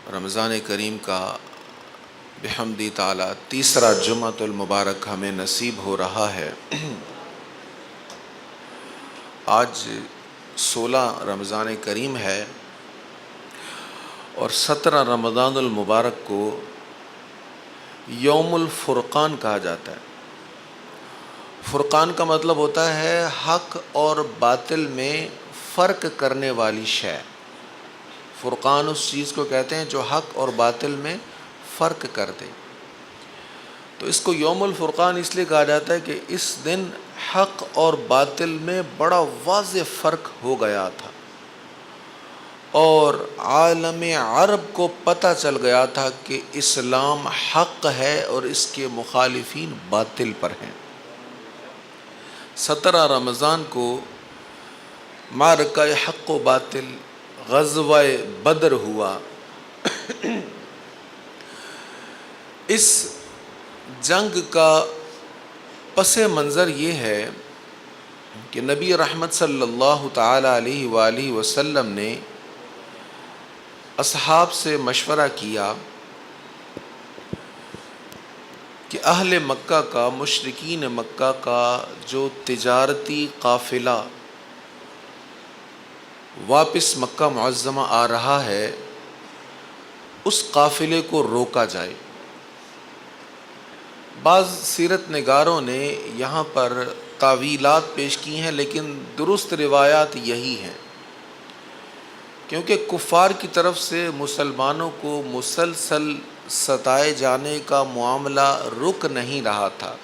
رمضان کریم کا بحمدی تعالی تیسرا جمعۃ المبارک ہمیں نصیب ہو رہا ہے۔ آج 16 رمضان کریم ہے اور 17 رمضان المبارک کو یوم الفرقان کہا جاتا ہے۔ فرقان کا مطلب ہوتا ہے حق اور باطل میں فرق کرنے والی شے۔ فرقان اس چیز کو کہتے ہیں جو حق اور باطل میں فرق کر دے۔ تو اس کو یوم الفرقان اس لیے کہا جاتا ہے کہ اس دن حق اور باطل میں بڑا واضح فرق ہو گیا تھا اور عالم عرب کو پتہ چل گیا تھا کہ اسلام حق ہے اور اس کے مخالفین باطل پر ہیں۔ 17 رمضان کو معرکہ حق و باطل غزوہ بدر ہوا۔ اس جنگ کا پس منظر یہ ہے کہ نبی رحمت صلی اللہ تعالی علیہ وآلہ وسلم نے اصحاب سے مشورہ کیا کہ اہل مکہ کا، مشرکین مکہ کا جو تجارتی قافلہ واپس مکہ معظمہ آ رہا ہے اس قافلے کو روکا جائے۔ بعض سیرت نگاروں نے یہاں پر تاویلات پیش کی ہیں، لیکن درست روایات یہی ہیں، کیونکہ کفار کی طرف سے مسلمانوں کو مسلسل ستائے جانے کا معاملہ رک نہیں رہا تھا،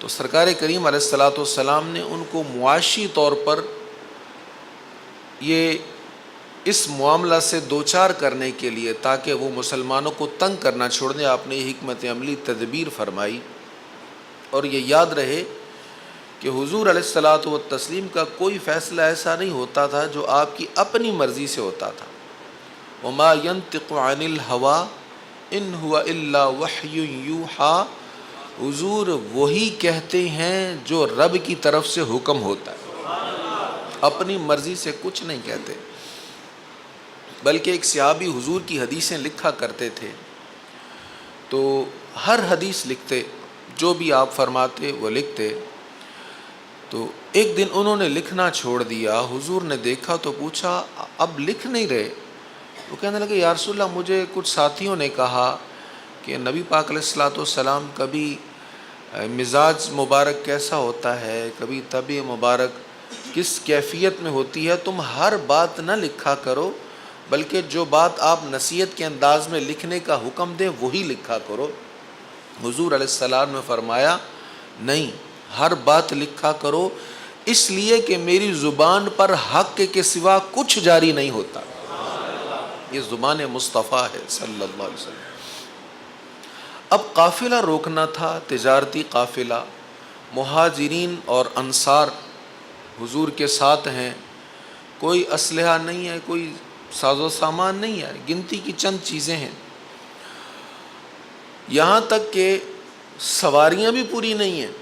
تو سرکار کریم علیہ الصلاۃ والسلام نے ان کو معاشی طور پر یہ اس معاملہ سے دوچار کرنے کے لیے، تاکہ وہ مسلمانوں کو تنگ کرنا چھوڑ دیں، آپ نے حکمت عملی تدبیر فرمائی۔ اور یہ یاد رہے کہ حضور علیہ الصلاۃ والتسلیم کا کوئی فیصلہ ایسا نہیں ہوتا تھا جو آپ کی اپنی مرضی سے ہوتا تھا۔ وما ينطق عن الهوى ان هو الا وحی یوحى، حضور وہی کہتے ہیں جو رب کی طرف سے حکم ہوتا ہے، اپنی مرضی سے کچھ نہیں کہتے۔ بلکہ ایک صحابی حضور کی حدیثیں لکھا کرتے تھے، تو ہر حدیث لکھتے، جو بھی آپ فرماتے وہ لکھتے۔ تو ایک دن انہوں نے لکھنا چھوڑ دیا، حضور نے دیکھا تو پوچھا اب لکھ نہیں رہے؟ وہ کہنے لگے یا رسول اللہ، مجھے کچھ ساتھیوں نے کہا کہ نبی پاک علیہ الصلاۃ والسلام کبھی مزاج مبارک کیسا ہوتا ہے، کبھی طبع مبارک کس کیفیت میں ہوتی ہے، تم ہر بات نہ لکھا کرو، بلکہ جو بات آپ نصیحت کے انداز میں لکھنے کا حکم دیں وہی لکھا کرو۔ حضور علیہ السلام نے فرمایا نہیں، ہر بات لکھا کرو، اس لیے کہ میری زبان پر حق کے سوا کچھ جاری نہیں ہوتا۔ یہ زبان مصطفیٰ ہے صلی اللہ علیہ وسلم۔ اب قافلہ روکنا تھا، تجارتی قافلہ، مہاجرین اور انصار حضور کے ساتھ ہیں، کوئی اسلحہ نہیں ہے، کوئی ساز و سامان نہیں ہے، گنتی کی چند چیزیں ہیں، یہاں تک کہ سواریاں بھی پوری نہیں ہیں۔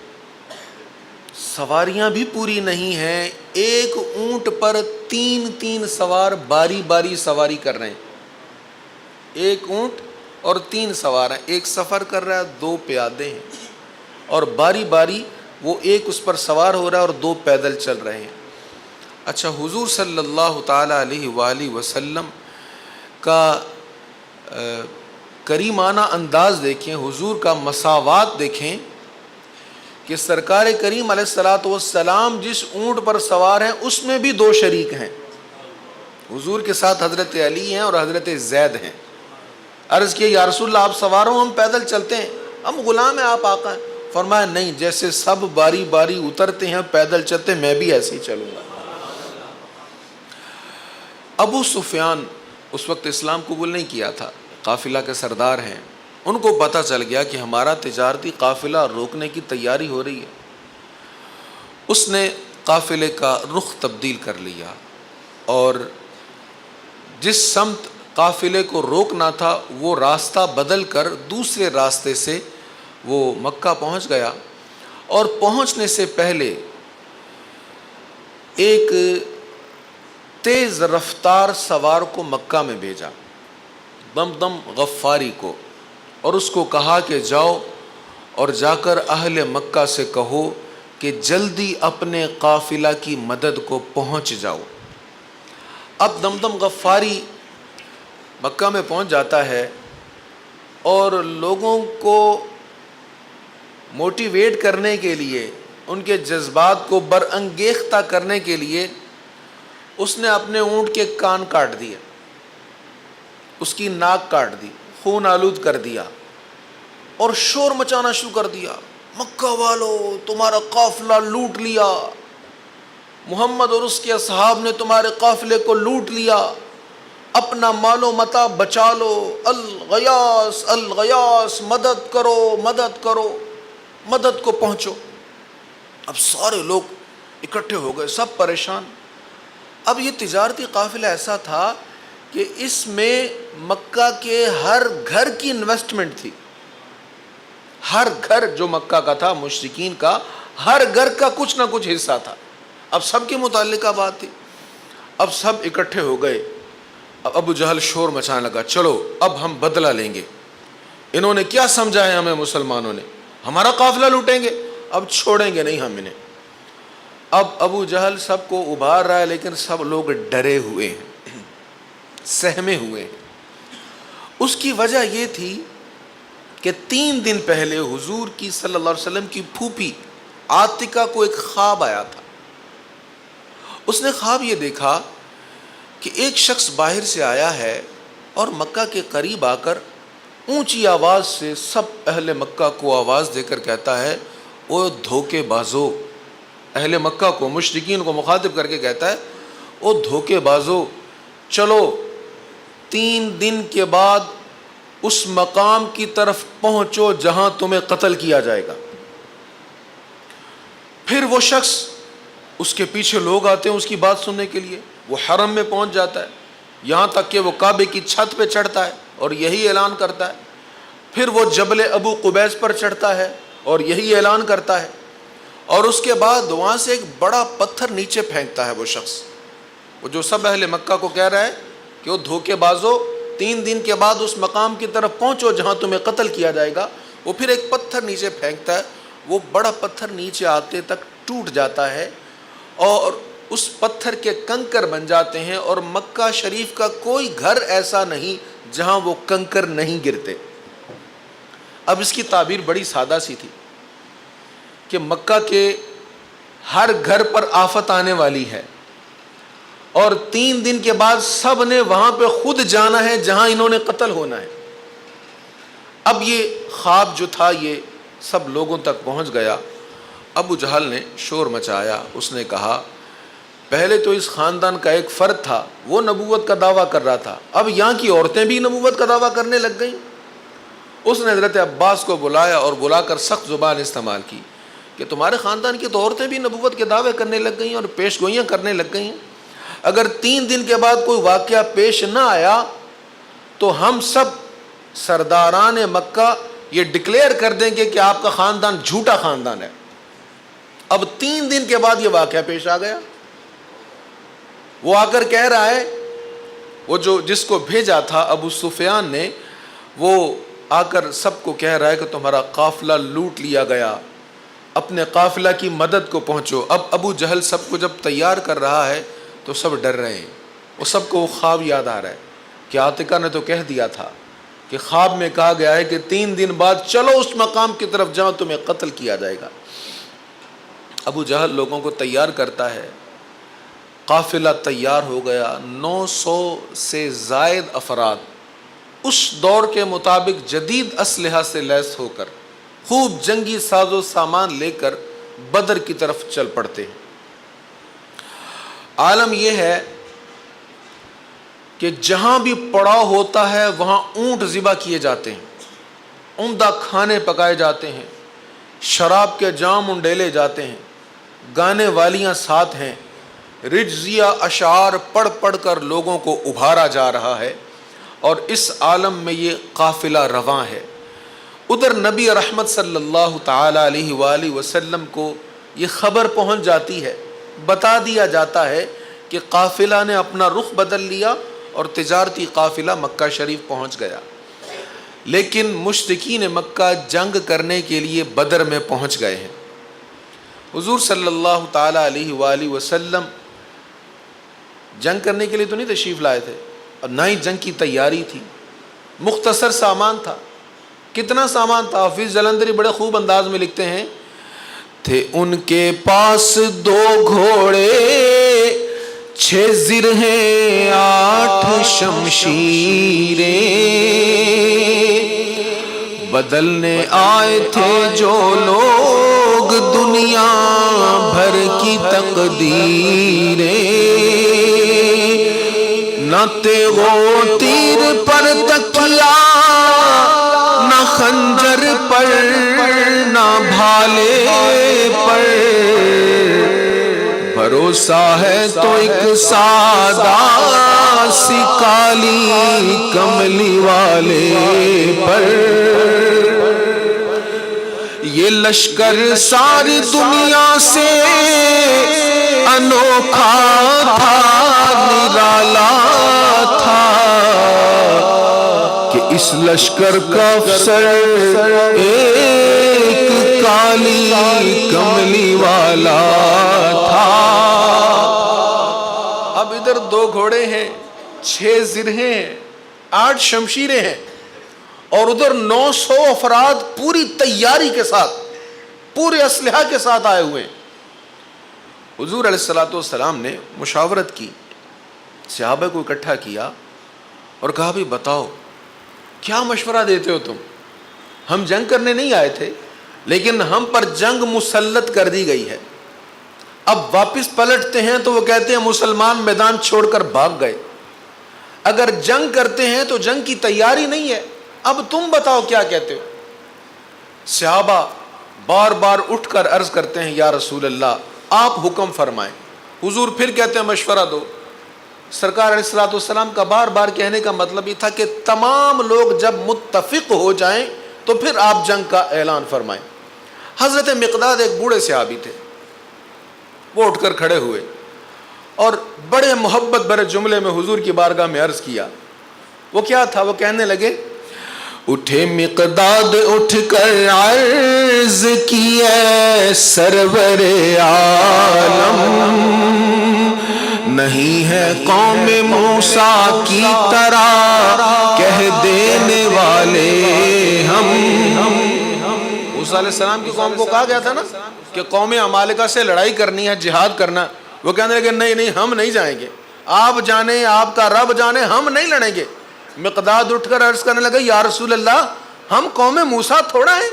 سواریاں بھی پوری نہیں ہیں، ایک اونٹ پر 3 سوار باری باری سواری کر رہے ہیں، ایک اونٹ اور 3 سوار ہیں، ایک سفر کر رہا ہے، 2 پیادے ہیں، اور باری باری وہ ایک اس پر سوار ہو رہا ہے اور 2 پیدل چل رہے ہیں۔ اچھا، حضور صلی اللہ تعالی علیہ وآلہ وسلم کا کریمانہ انداز دیکھیں، حضور کا مساوات دیکھیں کہ سرکار کریم علیہ الصلاۃ والسلام جس اونٹ پر سوار ہیں اس میں بھی 2 شریک ہیں، حضور کے ساتھ حضرت علی ہیں اور حضرت زید ہیں۔ عرض کیا یا رسول اللہ آپ سوار ہوں، ہم پیدل چلتے ہیں، ہم غلام ہیں، آپ آقا ہیں۔ فرمایا نہیں، جیسے سب باری باری اترتے ہیں پیدل چلتے، میں بھی ایسے ہی چلوں گا۔ ابو سفیان اس وقت اسلام قبول نہیں کیا تھا، قافلہ کے سردار ہیں، ان کو پتہ چل گیا کہ ہمارا تجارتی قافلہ روکنے کی تیاری ہو رہی ہے۔ اس نے قافلے کا رخ تبدیل کر لیا اور جس سمت قافلے کو روکنا تھا وہ راستہ بدل کر دوسرے راستے سے وہ مکہ پہنچ گیا، اور پہنچنے سے پہلے ایک تیز رفتار سوار کو مکہ میں بھیجا دمدم غفاری کو اور اس کو کہا کہ جاؤ اور جا کر اہل مکہ سے کہو کہ جلدی اپنے قافلہ کی مدد کو پہنچ جاؤ۔ اب دمدم غفاری مکہ میں پہنچ جاتا ہے اور لوگوں کو موٹیویٹ کرنے کے لیے، ان کے جذبات کو برانگیختہ کرنے کے لیے اس نے اپنے اونٹ کے کان کاٹ دیے، اس کی ناک کاٹ دی، خون آلود کر دیا اور شور مچانا شروع کر دیا، مکہ والو تمہارا قافلہ لوٹ لیا، محمد اور اس کے اصحاب نے تمہارے قافلے کو لوٹ لیا، اپنا مال و متاع بچا لو، الغیاث الغیاث، مدد کرو مدد کرو، مدد کو پہنچو۔ اب سارے لوگ اکٹھے ہو گئے، سب پریشان۔ اب یہ تجارتی قافلہ ایسا تھا کہ اس میں مکہ کے ہر گھر کی انویسٹمنٹ تھی، ہر گھر جو مکہ کا تھا، مشرکین کا ہر گھر کا کچھ نہ کچھ حصہ تھا۔ اب سب کے متعلقہ بات تھی۔ اب سب اکٹھے ہو گئے۔ اب ابو جہل شور مچانے لگا، چلو اب ہم بدلہ لیں گے، انہوں نے کیا سمجھا ہے ہمیں مسلمانوں نے، ہمارا قافلہ لوٹیں گے، اب چھوڑیں گے نہیں ہم انہیں۔ اب ابو جہل سب کو ابھار رہا ہے، لیکن سب لوگ ڈرے ہوئے ہیں، سہمے ہوئے ہیں۔ اس کی وجہ یہ تھی کہ 3 دن پہلے حضور کی صلی اللہ علیہ وسلم کی پھوپھی عاتکہ کو ایک خواب آیا تھا۔ اس نے خواب یہ دیکھا کہ ایک شخص باہر سے آیا ہے اور مکہ کے قریب آ کر اونچی آواز سے سب اہل مکہ کو آواز دے کر کہتا ہے، او دھوکے بازو، اہل مکہ کو، مشرکین کو مخاطب کر کے کہتا ہے، او دھوکے بازو، چلو 3 دن کے بعد اس مقام کی طرف پہنچو جہاں تمہیں قتل کیا جائے گا۔ پھر وہ شخص، اس کے پیچھے لوگ آتے ہیں اس کی بات سننے کے لیے، وہ حرم میں پہنچ جاتا ہے، یہاں تک کہ وہ کعبے کی چھت پہ چڑھتا ہے اور یہی اعلان کرتا ہے۔ پھر وہ جبل ابو قبیس پر چڑھتا ہے اور یہی اعلان کرتا ہے، اور اس کے بعد وہاں سے ایک بڑا پتھر نیچے پھینکتا ہے وہ شخص، وہ جو سب اہل مکہ کو کہہ رہا ہے کہ وہ دھوکے بازو، 3 دن کے بعد اس مقام کی طرف پہنچو جہاں تمہیں قتل کیا جائے گا۔ وہ پھر ایک پتھر نیچے پھینکتا ہے، وہ بڑا پتھر نیچے آتے تک ٹوٹ جاتا ہے اور اس پتھر کے کنکر بن جاتے ہیں، اور مکہ شریف کا کوئی گھر ایسا نہیں جہاں وہ کنکر نہیں گرتے۔ اب اس کی تعبیر بڑی سادہ سی تھی کہ مکہ کے ہر گھر پر آفت آنے والی ہے، اور 3 دن کے بعد سب نے وہاں پہ خود جانا ہے جہاں انہوں نے قتل ہونا ہے۔ اب یہ خواب جو تھا یہ سب لوگوں تک پہنچ گیا۔ ابو جہل نے شور مچایا، اس نے کہا، پہلے تو اس خاندان کا ایک فرد تھا وہ نبوت کا دعویٰ کر رہا تھا، اب یہاں کی عورتیں بھی نبوت کا دعویٰ کرنے لگ گئیں۔ اس نے حضرت عباس کو بلایا اور بلا کر سخت زبان استعمال کی کہ تمہارے خاندان کی تو عورتیں بھی نبوت کے دعوے کرنے لگ گئیں اور پیش گوئیاں کرنے لگ گئی ہیں، اگر 3 دن کے بعد کوئی واقعہ پیش نہ آیا تو ہم سب سرداران مکہ یہ ڈکلیئر کر دیں گے کہ آپ کا خاندان جھوٹا خاندان ہے۔ اب 3 دن کے بعد یہ واقعہ پیش آ گیا۔ وہ آ کر کہہ رہا ہے، وہ جو جس کو بھیجا تھا ابو سفیان نے، وہ آ کر سب کو کہہ رہا ہے کہ تمہارا قافلہ لوٹ لیا گیا، اپنے قافلہ کی مدد کو پہنچو۔ اب ابو جہل سب کو جب تیار کر رہا ہے تو سب ڈر رہے ہیں، وہ سب کو وہ خواب یاد آ رہا ہے کہ عاتکہ نے تو کہہ دیا تھا کہ خواب میں کہا گیا ہے کہ 3 دن بعد چلو اس مقام کی طرف جہاں تمہیں قتل کیا جائے گا۔ ابو جہل لوگوں کو تیار کرتا ہے، قافلہ تیار ہو گیا، 900 سے زائد افراد اس دور کے مطابق جدید اسلحہ سے لیس ہو کر خوب جنگی ساز و سامان لے کر بدر کی طرف چل پڑتے ہیں۔ عالم یہ ہے کہ جہاں بھی پڑاؤ ہوتا ہے وہاں اونٹ ذبح کیے جاتے ہیں، عمدہ کھانے پکائے جاتے ہیں، شراب کے جام انڈیلے جاتے ہیں، گانے والیاں ساتھ ہیں، رجزیہ اشعار پڑھ پڑھ کر لوگوں کو ابھارا جا رہا ہے، اور اس عالم میں یہ قافلہ رواں ہے۔ ادھر نبی رحمت صلی اللہ تعالی علیہ وآلہ وسلم کو یہ خبر پہنچ جاتی ہے، بتا دیا جاتا ہے کہ قافلہ نے اپنا رخ بدل لیا اور تجارتی قافلہ مکہ شریف پہنچ گیا، لیکن مشرکین مکہ جنگ کرنے کے لیے بدر میں پہنچ گئے ہیں۔ حضور صلی اللہ تعالی علیہ وآلہ وسلم جنگ کرنے کے لیے تو نہیں تشریف لائے تھے، اور نہ ہی جنگ کی تیاری تھی، مختصر سامان تھا۔ کتنا سامان تھا؟ حافظ جلندری بڑے خوب انداز میں لکھتے ہیں، تھے ان کے پاس 2 گھوڑے 6 زرہیں 8 شمشیریں، بدلنے آئے تھے جو لوگ دنیا بھر کی تقدیریں، نہ تیغ و تیر پر تکیا، نہ خنجر پر، نہ بھالے پر، بھروسہ ہے تو ایک سادہ سی کالی کملی والے پر۔ یہ لشکر ساری دنیا سے انوکھا تھا، نرالا تھا، کہ اس لشکر کا افسر ایک کالی کملی والا تھا۔ اب ادھر 2 گھوڑے ہیں، 6 زرہیں ہیں، 8 شمشیریں ہیں، اور ادھر 900 افراد پوری تیاری کے ساتھ، پورے اسلحہ کے ساتھ آئے ہوئے ہیں۔ حضور علیہ الصلوۃ والسلام نے مشاورت کی، صحابہ کو اکٹھا کیا اور کہا بھی بتاؤ کیا مشورہ دیتے ہو تم؟ ہم جنگ کرنے نہیں آئے تھے، لیکن ہم پر جنگ مسلط کر دی گئی ہے، اب واپس پلٹتے ہیں تو وہ کہتے ہیں مسلمان میدان چھوڑ کر بھاگ گئے، اگر جنگ کرتے ہیں تو جنگ کی تیاری نہیں ہے، اب تم بتاؤ کیا کہتے ہو؟ صحابہ بار بار اٹھ کر عرض کرتے ہیں یا رسول اللہ آپ حکم فرمائیں۔ حضور پھر کہتے ہیں مشورہ دو۔ سرکار علیہ الصلوۃ والسلام کا بار بار کہنے کا مطلب یہ تھا کہ تمام لوگ جب متفق ہو جائیں تو پھر آپ جنگ کا اعلان فرمائیں۔ حضرت مقداد ایک بوڑھے صحابی تھے، وہ اٹھ کر کھڑے ہوئے اور بڑے محبت بھرے جملے میں حضور کی بارگاہ میں عرض کیا۔ وہ کیا تھا؟ وہ کہنے لگے اٹھے مقداد اٹھ کر عرض کی اے سرور عالم، نہیں ہے قوم موسیٰ کی طرح کہہ دینے والے ہم۔ موسیٰ علیہ السلام کی قوم کو کہا گیا تھا نا کہ قوم عمالقہ سے لڑائی کرنی ہے، جہاد کرنا، وہ کہنے لگے نہیں ہم نہیں جائیں گے، آپ جانے، آپ کا رب جانے، ہم نہیں لڑیں گے۔ مقداد اٹھ کر عرض کرنے لگا یا رسول اللہ ہم قوم موسیٰ تھوڑا ہیں،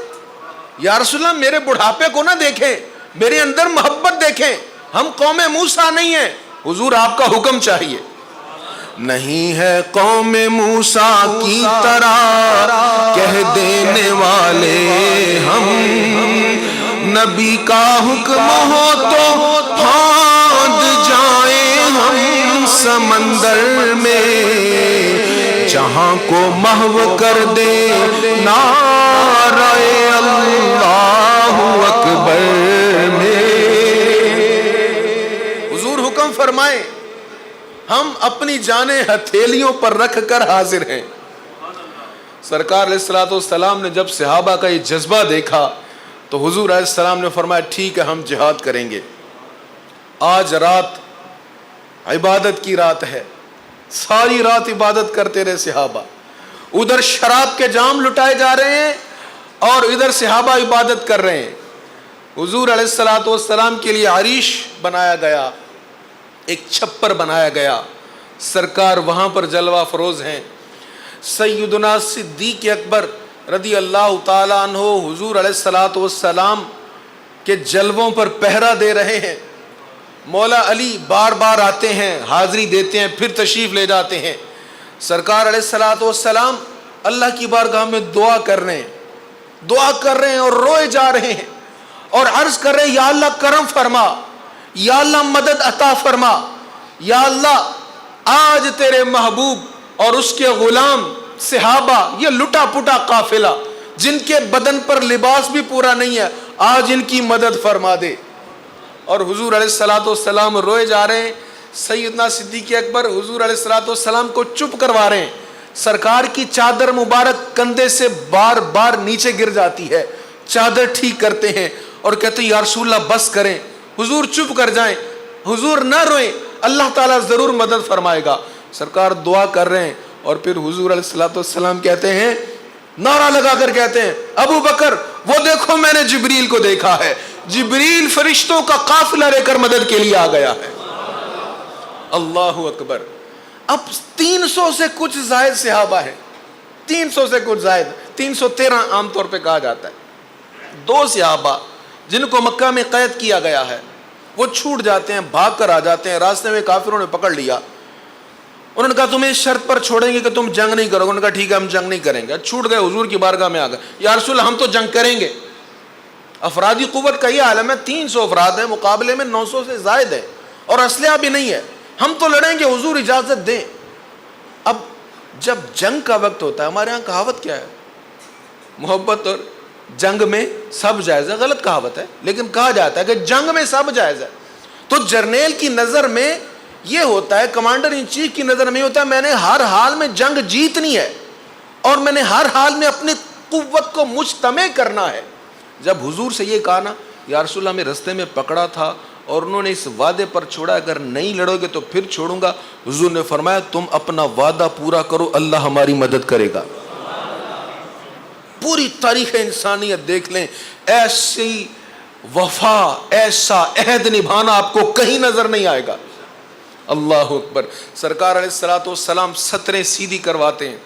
یا رسول اللہ میرے بڑھاپے کو نہ دیکھیں، میرے اندر محبت دیکھیں، ہم قوم موسیٰ نہیں ہیں، حضور آپ کا حکم چاہیے۔ نہیں ہے قوم موسیٰ کی طرح کہہ دینے والے ہم، نبی کا حکم ہو تو پھاند جائیں ہم سمندر میں، جہاں کو محو کر دے نعرہ اللہ اکبر میں۔ حضور حکم فرمائے، ہم اپنی جانیں ہتھیلیوں پر رکھ کر حاضر ہیں۔ سرکار علیہ الصلوۃ والسلام نے جب صحابہ کا یہ جذبہ دیکھا تو حضور علیہ السلام نے فرمایا ٹھیک ہے ہم جہاد کریں گے۔ آج رات عبادت کی رات ہے، ساری رات عبادت کرتے رہے صحابہ، ادھر شراب کے جام لٹائے جا رہے ہیں اور ادھر صحابہ عبادت کر رہے ہیں۔ حضور علیہ الصلوۃ والسلام کے لیے عریش بنایا گیا، ایک چھپر بنایا گیا، سرکار وہاں پر جلوہ فروز ہیں۔ سیدنا صدیق اکبر رضی اللہ تعالیٰ عنہ حضور علیہ الصلوۃ والسلام کے جلووں پر پہرا دے رہے ہیں، مولا علی بار بار آتے ہیں، حاضری دیتے ہیں، پھر تشریف لے جاتے ہیں۔ سرکار علیہ الصلوۃ والسلام اللہ کی بارگاہ میں دعا کر رہے ہیں اور روئے جا رہے ہیں اور عرض کر رہے ہیں یا اللہ کرم فرما، یا اللہ مدد عطا فرما، یا اللہ آج تیرے محبوب اور اس کے غلام صحابہ، یہ لٹا پٹا قافلہ جن کے بدن پر لباس بھی پورا نہیں ہے، آج ان کی مدد فرما دے۔ اور حضور علیہ الصلوۃ والسلام روئے جا رہے ہیں، سیدنا صدیق اکبر حضور علیہ الصلوۃ والسلام کو چپ کروا رہے ہیں. سرکار کی چادر مبارک کندھے سے بار بار نیچے گر جاتی ہے. چادر ٹھیک کرتے ہیں اور کہتے ہیں یا رسول اللہ بس کریں, حضور چپ کر جائیں, حضور نہ روئیں, اللہ تعالیٰ ضرور مدد فرمائے گا. سرکار دعا کر رہے ہیں اور پھر حضور علیہ الصلوۃ والسلام کہتے ہیں, نعرہ لگا کر کہتے ہیں, ابو بکر وہ دیکھو میں نے جبریل کو دیکھا ہے, جبریل فرشتوں کا قافلہ لے کر مدد کے لیے آ گیا ہے. اللہ اکبر. اب 300 سے کچھ زائد صحابہ ہیں, 300 سے کچھ زائد, 313 عام طور پہ کہا جاتا ہے. 2 صحابہ جن کو مکہ میں قید کیا گیا ہے وہ چھوٹ جاتے ہیں, بھاگ کر آ جاتے ہیں. راستے میں کافروں نے پکڑ لیا, انہوں نے کہا تمہیں شرط پر چھوڑیں گے کہ تم جنگ نہیں کرو گے. انہوں نے کہا ٹھیک ہے ہم جنگ نہیں کریں گے. چھوٹ گئے, حضور کی بارگاہ میں آ گئے, یا رسول اللہ ہم تو جنگ کریں گے. افرادی قوت کا یہ عالم ہے, 300 افراد ہیں, مقابلے میں 900 سے زائد ہے اور اسلحہ بھی نہیں ہے, ہم تو لڑیں گے, حضور اجازت دیں. اب جب جنگ کا وقت ہوتا ہے, ہمارے ہاں کہاوت کیا ہے, محبت اور جنگ میں سب جائز ہے. غلط کہاوت ہے, لیکن کہا جاتا ہے کہ جنگ میں سب جائز ہے. تو جرنیل کی نظر میں یہ ہوتا ہے, کمانڈر ان چیف کی نظر میں یہ ہوتا ہے میں نے ہر حال میں جنگ جیتنی ہے اور میں نے ہر حال میں اپنی قوت کو مجتمع کرنا ہے. جب حضور سے یہ کہا نا یا رسول اللہ ہمیں رستے میں پکڑا تھا اور انہوں نے اس وعدے پر چھوڑا, اگر نہیں لڑو گے تو پھر چھوڑوں گا. حضور نے فرمایا تم اپنا وعدہ پورا کرو, اللہ ہماری مدد کرے گا. پوری تاریخ انسانیت دیکھ لیں, ایسی وفا, ایسا عہد نبھانا آپ کو کہیں نظر نہیں آئے گا. اللہ اکبر. سرکار علیہ الصلوۃ والسلام سطریں سیدھی کرواتے ہیں,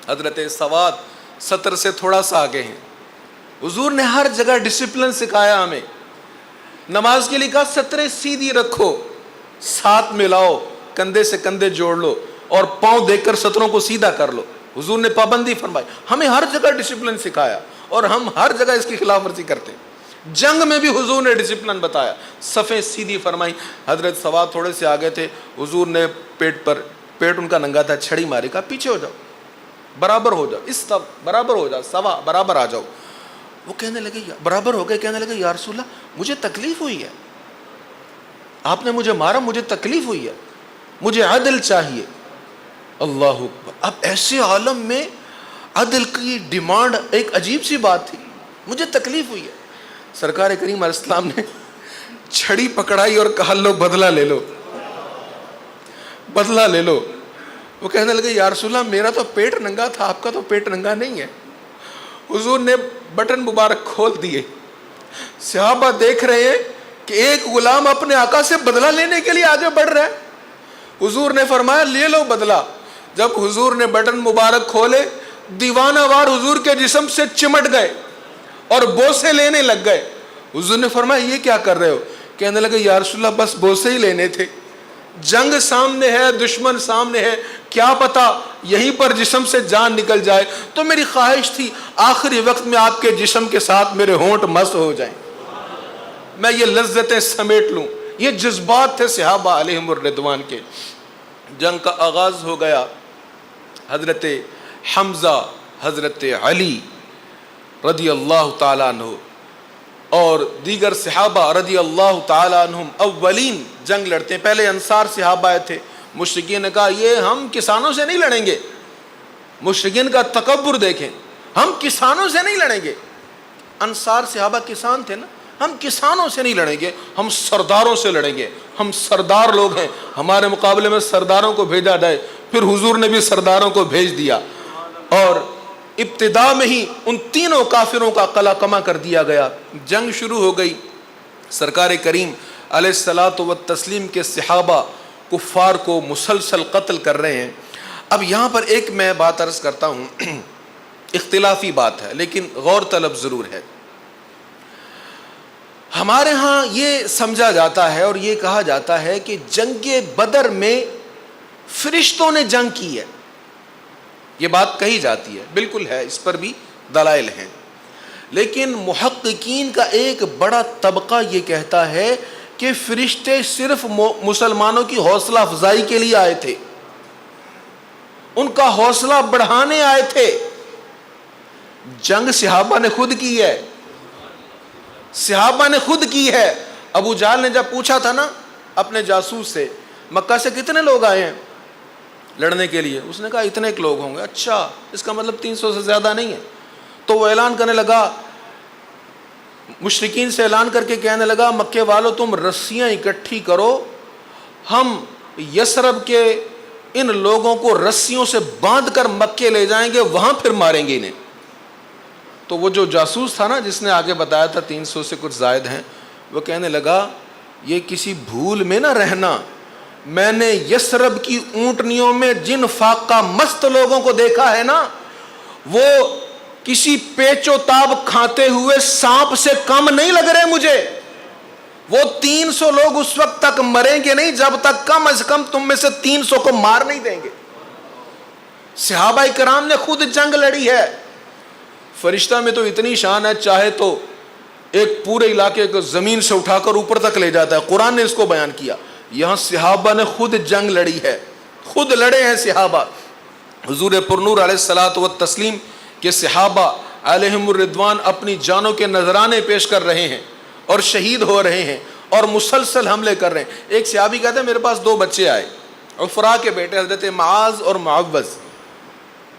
حضرت سواد سطر سے تھوڑا سا آگے ہیں. حضور نے ہر جگہ ڈسپلن سکھایا ہمیں. نماز کے لیے کہا سطریں سیدھی رکھو, ساتھ ملاؤ, کندھے سے کندھے جوڑ لو اور پاؤں دیکھ کر سطروں کو سیدھا کر لو. حضور نے پابندی فرمائی, ہمیں ہر جگہ ڈسپلن سکھایا اور ہم ہر جگہ اس کی خلاف ورزی کرتے ہیں. جنگ میں بھی حضور نے ڈسپلن بتایا, صفیں سیدھی فرمائی. حضرت سواد تھوڑے سے آگے تھے, حضور نے پیٹ ان کا ننگا تھا, چھڑی ماری, کہا پیچھے ہو جاؤ, برابر ہو جاؤ, اس طرف برابر ہو جاؤ, سوا برابر آ جاؤ. وہ کہنے لگے برابر ہو گئے, کہنے لگے یا رسول اللہ مجھے تکلیف ہوئی ہے, آپ نے مجھے مارا, مجھے تکلیف ہوئی ہے, مجھے عدل چاہیے. اللہ اکبر. اب ایسے عالم میں عدل کی ڈیمانڈ ایک عجیب سی بات تھی, مجھے تکلیف ہوئی ہے. سرکار کریم علیہ السلام نے چھڑی پکڑائی اور کہا لو بدلہ لے لو, بدلہ لے لو. وہ کہنے لگے یا رسول اللہ میرا تو پیٹ ننگا تھا, آپ کا تو پیٹ ننگا نہیں ہے. حضور نے بٹن مبارک کھول دیے. صحابہ دیکھ رہے ہیں کہ ایک غلام اپنے آقا سے بدلہ لینے کے لیے آگے بڑھ رہا ہے. حضور نے فرمایا لے لو بدلہ. جب حضور نے بٹن مبارک کھولے, دیوانہ وار حضور کے جسم سے چمٹ گئے اور بوسے لینے لگ گئے. حضور نے فرمایا یہ کیا کر رہے ہو؟ کہنے لگے یا رسول اللہ بس بوسے ہی لینے تھے, جنگ سامنے ہے, دشمن سامنے ہے, کیا پتا یہیں پر جسم سے جان نکل جائے, تو میری خواہش تھی آخری وقت میں آپ کے جسم کے ساتھ میرے ہونٹ مست ہو جائیں, میں یہ لذتیں سمیٹ لوں. یہ جذبات تھے صحابہ علیہم الرضوان کے. جنگ کا آغاز ہو گیا. حضرت حمزہ, حضرت علی رضی اللہ تعالیٰ عنہ اور دیگر صحابہ رضی اللہ تعالیٰ عنہم اولین جنگ لڑتے ہیں. پہلے انصار صحابہ آئے تھے. مشرکین نے کہا یہ ہم کسانوں سے نہیں لڑیں گے. مشرکین کا تکبر دیکھیں, ہم کسانوں سے نہیں لڑیں گے. انصار صحابہ کسان تھے نا, ہم کسانوں سے نہیں لڑیں گے, ہم سرداروں سے لڑیں گے, ہم سردار لوگ ہیں, ہمارے مقابلے میں سرداروں کو بھیجا جائے. پھر حضور نے بھی سرداروں کو بھیج دیا اور ابتدا میں ہی ان تینوں کافروں کا قلع کما کر دیا گیا. جنگ شروع ہو گئی. سرکار کریم علیہ الصلاۃ والتسلیم کے صحابہ کفار کو مسلسل قتل کر رہے ہیں. اب یہاں پر ایک میں بات عرض کرتا ہوں, اختلافی بات ہے لیکن غور طلب ضرور ہے. ہمارے ہاں یہ سمجھا جاتا ہے اور یہ کہا جاتا ہے کہ جنگ بدر میں فرشتوں نے جنگ کی ہے. یہ بات کہی جاتی ہے, بالکل ہے, اس پر بھی دلائل ہیں. لیکن محققین کا ایک بڑا طبقہ یہ کہتا ہے کہ فرشتے صرف مسلمانوں کی حوصلہ افزائی کے لیے آئے تھے, ان کا حوصلہ بڑھانے آئے تھے. جنگ صحابہ نے خود کی ہے, صحابہ نے خود کی ہے. ابو جہل نے جب پوچھا تھا نا اپنے جاسوس سے, مکہ سے کتنے لوگ آئے ہیں لڑنے کے لیے؟ اس نے کہا اتنے ایک لوگ ہوں گے۔ اچھا، اس کا مطلب 300 سے زیادہ نہیں ہے۔ تو وہ اعلان کرنے لگا، مشرکین سے اعلان کر کے کہنے لگا مکے والو تم رسیاں اکٹھی کرو، ہم یثرب کے ان لوگوں کو رسیوں سے باندھ کر مکے لے جائیں گے، وہاں پھر ماریں گے انہیں۔ تو وہ جو جاسوس تھا نا جس نے آگے بتایا تھا 300 سے کچھ زائد ہیں، وہ کہنے لگا یہ کسی بھول میں نہ رہنا، میں نے یثرب کی اونٹنیوں میں جن فاقہ مست لوگوں کو دیکھا ہے نا، وہ کسی پیچ و تاب کھاتے ہوئے سانپ سے کم نہیں لگ رہے مجھے۔ وہ 300 لوگ اس وقت تک مریں گے نہیں جب تک کم از کم تم میں سے 300 کو مار نہیں دیں گے۔ صحابہ کرام نے خود جنگ لڑی ہے۔ فرشتہ میں تو اتنی شان ہے، چاہے تو ایک پورے علاقے کو زمین سے اٹھا کر اوپر تک لے جاتا ہے، قرآن نے اس کو بیان کیا۔ یہاں صحابہ نے خود جنگ لڑی ہے، خود لڑے ہیں صحابہ۔ حضور پرنور علیہ الصلوۃ والتسلیم کے صحابہ علیہم الرضوان اپنی جانوں کے نذرانے پیش کر رہے ہیں اور شہید ہو رہے ہیں اور مسلسل حملے کر رہے ہیں۔ ایک صحابی کہتے ہیں میرے پاس 2 بچے آئے، عفراء کے بیٹے حضرت معاذ اور معوذ،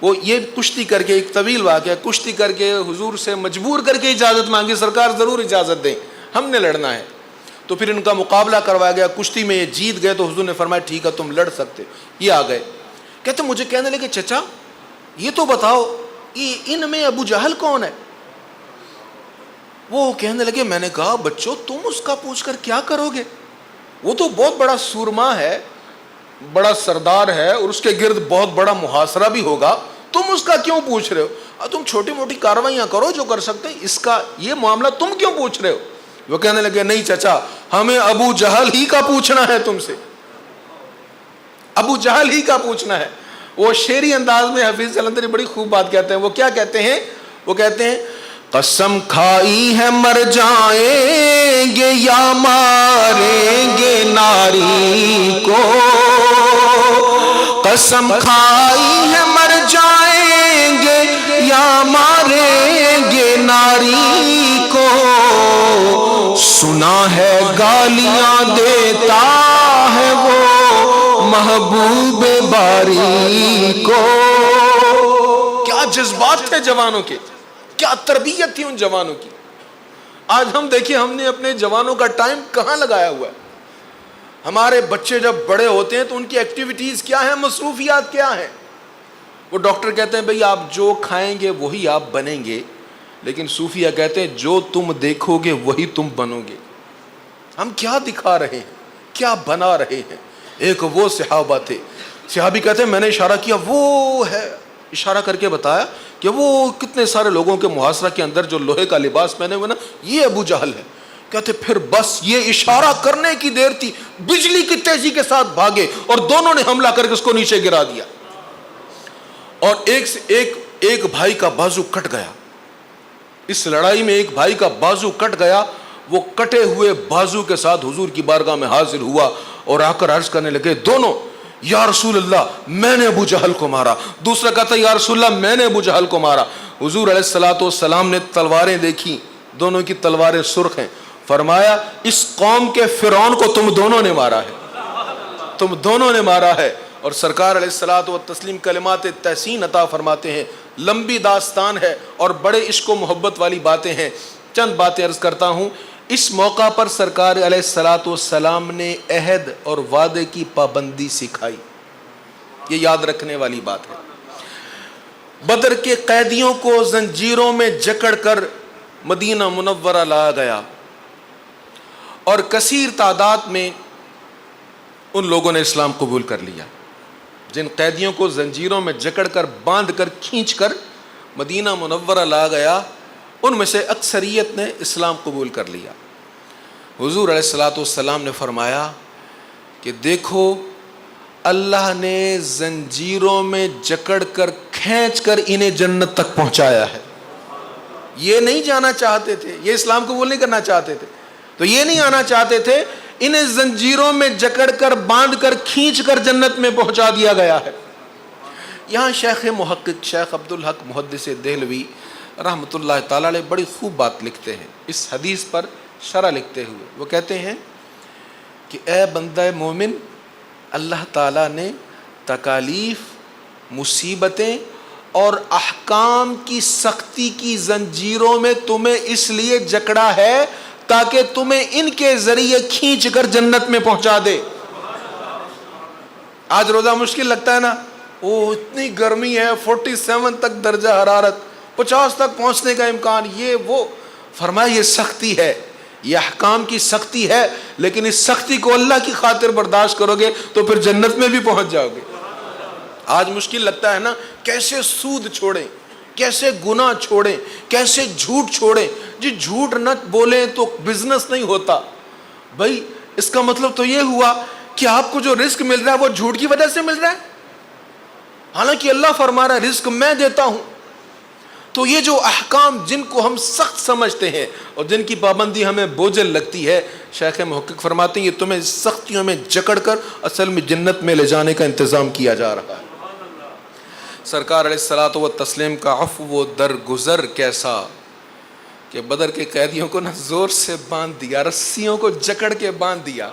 وہ یہ کشتی کر کے، ایک طویل واقعہ، کشتی کر کے حضور سے مجبور کر کے اجازت مانگی، سرکار ضرور اجازت دیں، ہم نے لڑنا ہے۔ تو پھر ان کا مقابلہ کروایا گیا، کشتی میں یہ جیت گئے تو حضور نے فرمایا ٹھیک ہے تم لڑ سکتے۔ یہ آ گئے، کہتے مجھے کہنے لگے چچا یہ تو بتاؤ ان میں ابو جہل کون ہے؟ وہ کہنے لگے، میں نے کہا بچوں تم اس کا پوچھ کر کیا کرو گے، وہ تو بہت بڑا سورما ہے، بڑا سردار ہے، اور اس کے گرد بہت بڑا محاصرہ بھی ہوگا، تم اس کا کیوں پوچھ رہے ہو؟ تم چھوٹی موٹی کاروائیاں کرو جو کر سکتے، اس کا یہ معاملہ تم کیوں پوچھ رہے ہو؟ وہ کہنے لگے نہیں چچا، ہمیں ابو جہل ہی کا پوچھنا ہے تم سے، ابو جہل ہی کا پوچھنا ہے۔ وہ شعری انداز میں حفیظ جلندری بڑی خوب بات کہتے ہیں۔ وہ کیا کہتے ہیں؟ وہ کہتے ہیں قسم کھائی ہے مر جائیں گے یا ماریں گے ناری کو، قسم کھائی ہے مر جائیں گے یا ماریں گے ناری کو، سنا ہے گالیاں دیتا ہے وہ محبوب باری کو۔ کیا جذبات تھے جوانوں کے، کیا تربیت تھی ان جوانوں کی۔ آج ہم دیکھیں ہم نے اپنے جوانوں کا ٹائم کہاں لگایا ہوا ہے۔ ہمارے بچے جب بڑے ہوتے ہیں تو ان کی ایکٹیویٹیز کیا ہیں، مصروفیات کیا ہیں۔ وہ ڈاکٹر کہتے ہیں بھئی آپ جو کھائیں گے وہی آپ بنیں گے، لیکن صوفیہ کہتے ہیں جو تم دیکھو گے وہی تم بنو گے۔ ہم کیا دکھا رہے ہیں، کیا بنا رہے ہیں۔ ایک وہ صحابہ تھے، صحابی کہتے ہیں میں نے اشارہ کیا، وہ ہے، اشارہ کر کے بتایا کہ وہ کتنے سارے لوگوں کے محاصرہ کے اندر جو لوہے کا لباس پہنے ہوئے نا، یہ ابو جہل ہے۔ کہتے پھر بس یہ اشارہ کرنے کی دیر تھی، بجلی کی تیزی کے ساتھ بھاگے اور دونوں نے حملہ کر کے اس کو نیچے گرا دیا، اور ایک بھائی کا بازو کٹ گیا۔ اس لڑائی میں ایک بھائی کا بازو کٹ گیا، وہ کٹے ہوئے بازو کے ساتھ حضور کی بارگاہ میں حاضر ہوا اور آ کر عرض کرنے لگے دونوں، یا رسول اللہ میں نے ابو جہل کو مارا۔ دوسرا کہتا یا رسول اللہ میں نے ابو جہل کو مارا۔ حضور علیہ الصلوۃ والسلام نے تلواریں دیکھی، دونوں کی تلواریں سرخ ہیں، فرمایا اس قوم کے فرعون کو تم دونوں نے مارا ہے، تم دونوں نے مارا ہے۔ اور سرکار علیہ الصلوۃ والتسلیم کلمات تحسین عطا فرماتے ہیں، لمبی داستان ہے اور بڑے عشق و محبت والی باتیں ہیں، چند باتیں عرض کرتا ہوں۔ اس موقع پر سرکار علیہ الصلوۃ والسلام نے عہد اور وعدے کی پابندی سکھائی، یہ یاد رکھنے والی بات ہے۔ بدر کے قیدیوں کو زنجیروں میں جکڑ کر مدینہ منورہ لایا گیا، اور کثیر تعداد میں ان لوگوں نے اسلام قبول کر لیا۔ جن قیدیوں کو زنجیروں میں جکڑ کر باندھ کر کھینچ کر مدینہ منورہ لایا گیا، ان میں سے اکثریت نے اسلام قبول کر لیا۔ حضور علیہ الصلوۃ والسلام نے فرمایا کہ دیکھو اللہ نے زنجیروں میں جکڑ کر کھینچ کر انہیں جنت تک پہنچایا ہے۔ یہ نہیں جانا چاہتے تھے، یہ اسلام قبول نہیں کرنا چاہتے تھے، تو یہ نہیں آنا چاہتے تھے، انہیں زنجیروں میں جکڑ کر باندھ کر کھینچ کر جنت میں پہنچا دیا گیا ہے۔ یہاں شیخ محقق شیخ عبدالحق محدث دہلوی رحمۃ اللہ تعالی علیہ بڑی خوب بات لکھتے ہیں اس حدیث پر شرح لکھتے ہوئے۔ وہ کہتے ہیں کہ اے بندہ مومن، اللہ تعالیٰ نے تکالیف، مصیبتیں اور احکام کی سختی کی زنجیروں میں تمہیں اس لیے جکڑا ہے تاکہ تمہیں ان کے ذریعے کھینچ کر جنت میں پہنچا دے۔ آج روزہ مشکل لگتا ہے نا، وہ اتنی گرمی ہے، 47 تک درجہ حرارت، 50 تک پہنچنے کا امکان، یہ وہ، فرمایا یہ سختی ہے، یہ احکام کی سختی ہے، لیکن اس سختی کو اللہ کی خاطر برداشت کرو گے تو پھر جنت میں بھی پہنچ جاؤ گے۔ آج مشکل لگتا ہے نا، کیسے سود چھوڑیں، کیسے گناہ چھوڑیں، کیسے جھوٹ چھوڑیں۔ جی جھوٹ نہ بولیں تو بزنس نہیں ہوتا بھائی، اس کا مطلب تو یہ ہوا کہ آپ کو جو رزق مل رہا ہے وہ جھوٹ کی وجہ سے مل رہا ہے، حالانکہ اللہ فرما رہا ہے رزق میں دیتا ہوں۔ تو یہ جو احکام جن کو ہم سخت سمجھتے ہیں اور جن کی پابندی ہمیں بوجھل لگتی ہے، شیخ محقق فرماتے ہیں یہ تمہیں سختیوں میں جکڑ کر اصل میں جنت میں لے جانے کا انتظام کیا جا رہا ہے۔ سرکار علیہ الصلوۃ والتسلیم کا عفو و درگزر کیسا کہ بدر کے قیدیوں کو زور سے باندھ دیا، رسیوں کو جکڑ کے باندھ دیا۔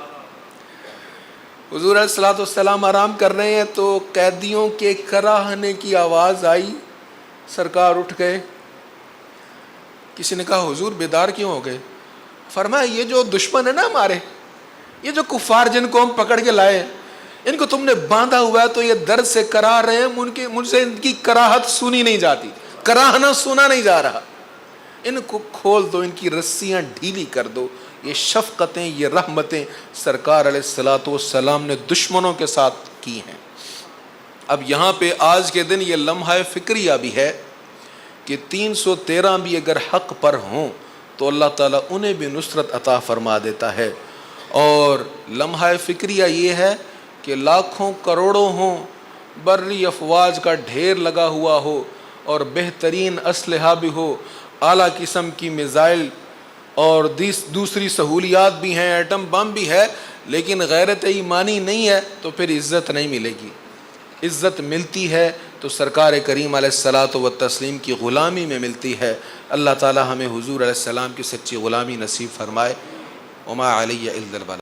حضور علیہ الصلوۃ والسلام آرام کر رہے ہیں تو قیدیوں کے کراہنے کی آواز آئی، سرکار اٹھ گئے۔ کسی نے کہا حضور بیدار کیوں ہو گئے؟ فرمایا یہ جو دشمن ہے نا ہمارے، یہ جو کفار جن کو ہم پکڑ کے لائے، ان کو تم نے باندھا ہوا ہے تو یہ درد سے کراہ رہے ہیں، مجھ سے ان کی کراہت سنی نہیں جاتی، کراہنا سنا نہیں جا رہا، ان کو کھول دو، ان کی رسیاں ڈھیلی کر دو۔ یہ شفقتیں، یہ رحمتیں سرکار علیہ الصلوۃ والسلام نے دشمنوں کے ساتھ کی ہیں۔ اب یہاں پہ آج کے دن یہ لمحہ فکریہ بھی ہے کہ 313 بھی اگر حق پر ہوں تو اللہ تعالیٰ انہیں بھی نصرت عطا فرما دیتا ہے۔ اور لمحہ فکریہ یہ ہے کہ لاکھوں کروڑوں ہوں، بری افواج کا ڈھیر لگا ہوا ہو اور بہترین اسلحہ بھی ہو، اعلیٰ قسم کی میزائل اور دوسری سہولیات بھی ہیں، ایٹم بم بھی ہے، لیکن غیرت ایمانی نہیں ہے تو پھر عزت نہیں ملے گی۔ عزت ملتی ہے تو سرکار کریم علیہ الصلوۃ والتسلیم کی غلامی میں ملتی ہے۔ اللہ تعالی ہمیں حضور علیہ السلام کی سچی غلامی نصیب فرمائے۔ وما علی الا البلاغ۔